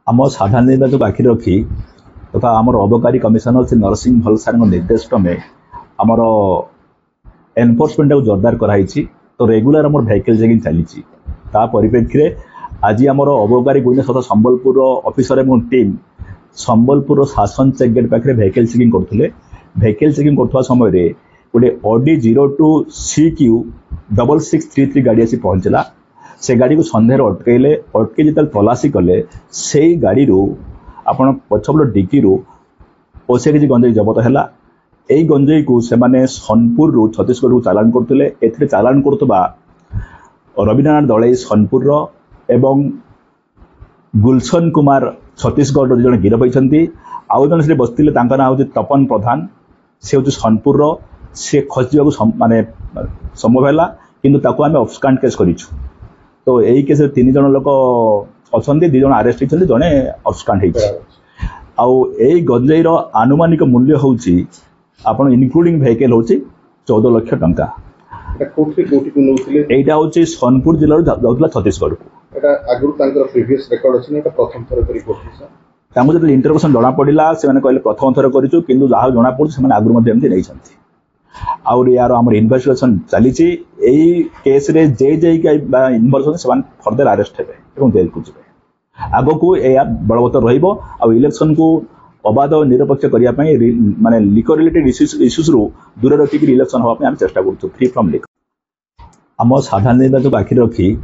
आम साधारण निर्वाचन आखि रखी तथा आम अबकारी कमिशनर श्री नरसिंह भल सार निर्देश क्रमे आमर एनफोर्समेंट को जोरदार कराई तो रेगुलर आम भेहिकल चेकिंग चली परिप्रेक्षी आज आम अबकारी गुइना तथा संबलपुर ऑफिसर एवं टीम संबलपुर शासन चेक गेट पाखे भेहिकल चेकिंग करते भेहिकल चेकिंग कर समय गोटे ऑडी 02 CQ 6633 गाड़ी आसी पहुंचला से गाड़ी को सन्देह अटकैले अटके जो तलाशी कले से गाड़ी आपण पछपट डिकी ओसे किसी गंजेई जबत है यही गंजेई को सेमाने सोनपुर छत्तीसगढ़ को चालान करते ए चालान करुवा रवीन्द्रनाथ दलई सोनपुर एवं गुलशन कुमार छत्तीसगढ़ जन गिरफ होती आउ जन से बसते ना हूँ तपन प्रधान से हूँ सोनपुर सी खसी माने संभव है किंतु आम अब्सकांड केस करूँ तो यही केस 3 जन लोक अच्छा 2 जन आरेस्ट होती जड़े अब्सकांड होई गंजेईर आनुमानिक मूल्य हूँ आपन इनक्लूडिंग भेहिकल हूँ 14 लाख टंका एटा हूँ सोनपुर जिले जाऊला छत्तीसगढ़ को जो इंटरव्यूशन जना पड़ा से कहले प्रथम थर कर जहाँ जना पड़े से आगुरी नहीं आउर यार आम इन्वेस्टिगेशन चली केस रे जे इन्वॉल्व से फर्दर अरेस्ट हे जेल को जाए आग को या बलवत्तर इलेक्शन को अबाध निरपेक्ष करने माने लिकर रिलेटेड इश्यूज रु दूर रखिक इलेक्शन हाँपे आम चेष्टा करूँ फ्री फ्रॉम लिकर आम साधारण निर्वाचन आखि रखी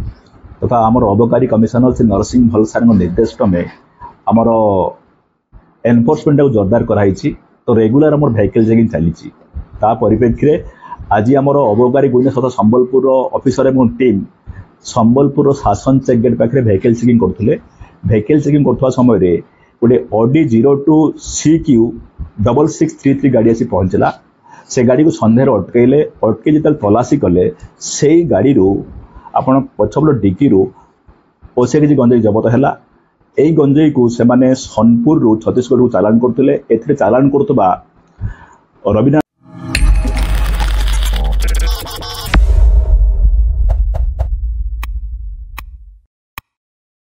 तथा आम अबकारी कमिशनर श्री नरसिंह भल सार निर्देश क्रमे आमर एनफोर्समेंट को जोरदार कराई तो रेगुलर आम भेहिकल चेकिंग चली परिप्रेक्षी आज आम अबकारी गुइना तथा संबलपुर ऑफिसर एवं टीम संबलपुर शासन चेक गेट पाखे भेहिकल चेकिंग करते भेहिकल चेकिंग कर समय गोटे ऑडी 02 CQ 6633 गाड़ी आसी पहुंचला से गाड़ी को सन्देह अटकैले अटके जो तलाशी कले से गाड़ी आपण पछपट डिकी ओसे किसी गंजेई जबत है यही गंजेई को सेमाने सोनपुर छत्तीसगढ़ को चालान करते ए चालान करुवा रवीन्द्रनाथ